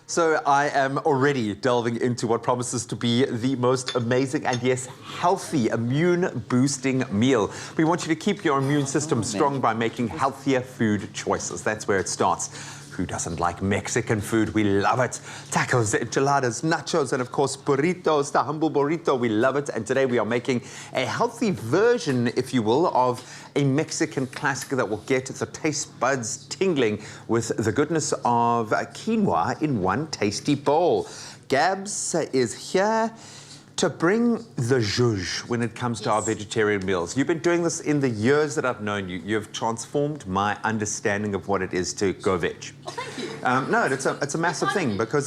So I am already delving into what promises to be the most amazing and, yes, healthy immune-boosting meal. We want you to keep your immune system strong by making healthier food choices. That's where it starts. Who doesn't like Mexican food? We love it. Tacos, enchiladas, nachos, and of course burritos, the humble burrito. We love it. And today we are making a healthy version, if you will, of a Mexican classic that will get the taste buds tingling with the goodness of quinoa in one tasty bowl. Gabs is here to bring the zhuzh when it comes to our vegetarian meals. You've been doing this in the years that I've known you. You've transformed my understanding of what it is to go veg. Oh, thank you. No, it's a massive thing because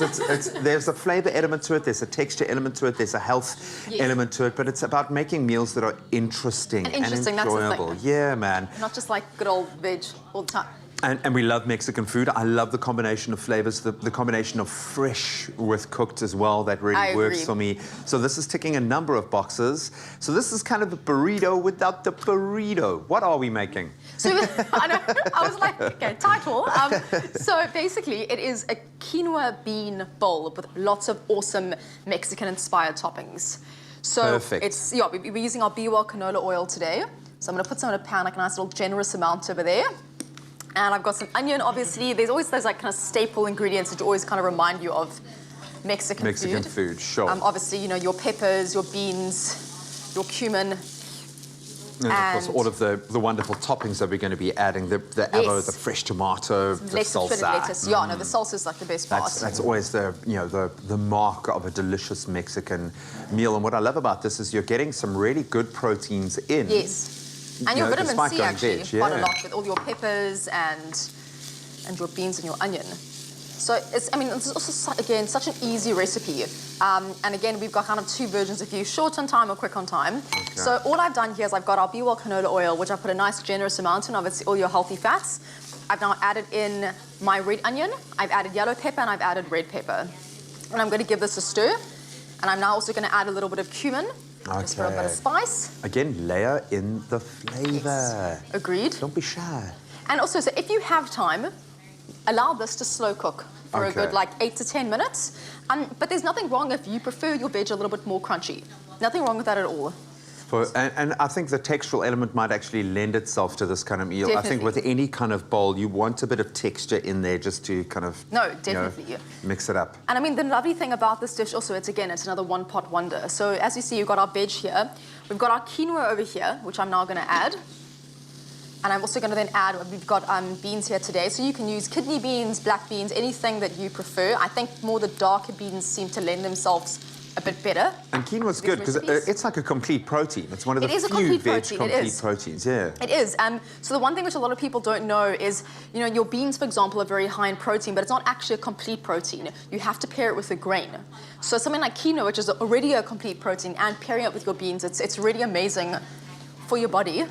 there's a flavor element to it, there's a texture element to it, there's a health element to it, but it's about making meals that are interesting and enjoyable. That's the thing. Yeah, man. Not just like good old veg all the time. And we love Mexican food. I love the combination of flavors, the combination of fresh with cooked as well. That really works for me. So this is ticking a number of boxes. So this is kind of a burrito without the burrito. What are we making? So I know, I was like, okay, title. So basically, it is a quinoa bean bowl with lots of awesome Mexican-inspired toppings. So perfect. We're using our BWELL canola oil today. So I'm going to put some in a pan, like a nice little generous amount over there. And I've got some onion, obviously. There's always those like kind of staple ingredients that always kind of remind you of Mexican food, sure. Obviously, you know, your peppers, your beans, your cumin. And of course, all of the wonderful toppings that we're going to be adding, the avo, the fresh tomato, the salsa. Lettuce. Yeah, no, the salsa is like the best part. That's always the mark of a delicious Mexican meal. And what I love about this is you're getting some really good proteins in. Yes. And your vitamin C actually quite a lot with all your peppers and your beans and your onion. So it's also again such an easy recipe. And again, we've got kind of two versions if you're short on time or quick on time. Okay. So all I've done here is I've got our BWELL canola oil, which I put a nice generous amount in, obviously all your healthy fats. I've now added in my red onion, I've added yellow pepper, and I've added red pepper. And I'm going to give this a stir. And I'm now also going to add a little bit of cumin. Just for a bit of spice. Again, layer in the flavor. Yes. Agreed. Don't be shy. And also, so if you have time, allow this to slow cook for a good like 8 to 10 minutes. But there's nothing wrong if you prefer your veg a little bit more crunchy. Nothing wrong with that at all. And I think the textural element might actually lend itself to this kind of meal. Definitely. I think with any kind of bowl, you want a bit of texture in there just to kind of mix it up. And I mean, the lovely thing about this dish also, it's another one-pot wonder. So as you see, you've got our veg here. We've got our quinoa over here, which I'm now going to add. And I'm also going to then add, we've got beans here today. So you can use kidney beans, black beans, anything that you prefer. I think more the darker beans seem to lend themselves a bit better. And quinoa's good because it's like a complete protein. It's one of the few veg complete proteins, yeah. It is. So the one thing which a lot of people don't know is, you know, your beans, for example, are very high in protein, but it's not actually a complete protein. You have to pair it with a grain. So something like quinoa, which is already a complete protein, and pairing it with your beans, it's really amazing for your body.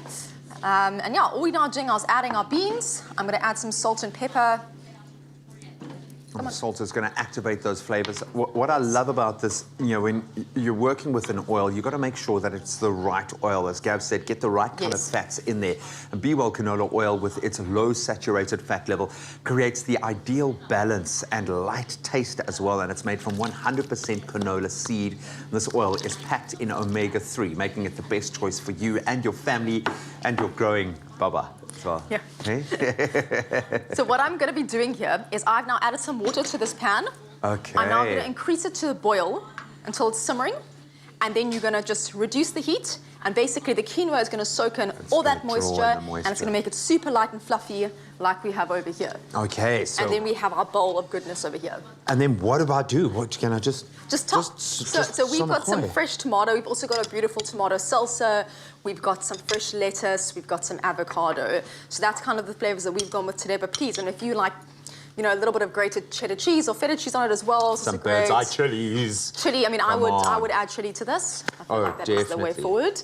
And yeah, all we're now doing is adding our beans. I'm going to add some salt and pepper. The salt is going to activate those flavors. What I love about this, you know, when you're working with an oil, you've got to make sure that it's the right oil. As Gab said, get the right kind of fats in there. And BWELL canola oil, with its low saturated fat level, creates the ideal balance and light taste as well. And it's made from 100% canola seed. This oil is packed in omega-3, making it the best choice for you and your family and your growing baba. Well. Yeah. So what I'm going to be doing here is I've now added some water to this pan. Okay. I'm now going to increase it to the boil until it's simmering. And then you're going to just reduce the heat. And basically the quinoa is going to soak in all that moisture. And it's going to make it super light and fluffy like we have over here. Okay. So and then we have our bowl of goodness over here. And then what do I do? What can I just top? So we've got some fresh tomato. We've also got a beautiful tomato salsa. We've got some fresh lettuce. We've got some avocado. So that's kind of the flavors that we've gone with today. But please, and if you like, you know, a little bit of grated cheddar cheese or feta cheese on it as well. Some bird's eye chilies. Chili, I mean, I would add chili to this. I feel like that is the way forward.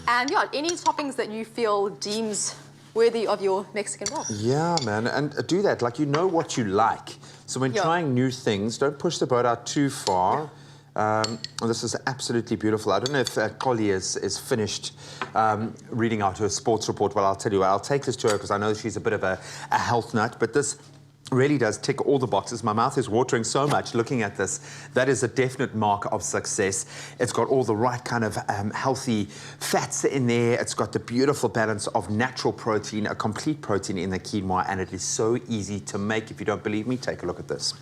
And yeah, any toppings that you feel deems worthy of your Mexican bowl. Yeah, man, and do that. Like, you know what you like. So when trying new things, don't push the boat out too far. This is absolutely beautiful. I don't know if Collie is finished reading out her sports report. Well, I'll tell you what, I'll take this to her because I know she's a bit of a health nut. But this Really does tick all the boxes. My mouth is watering so much looking at this. That is a definite mark of success. It's got all the right kind of healthy fats in there. It's got the beautiful balance of natural protein, a complete protein in the quinoa, and it is so easy to make. If you don't believe me, take a look at this.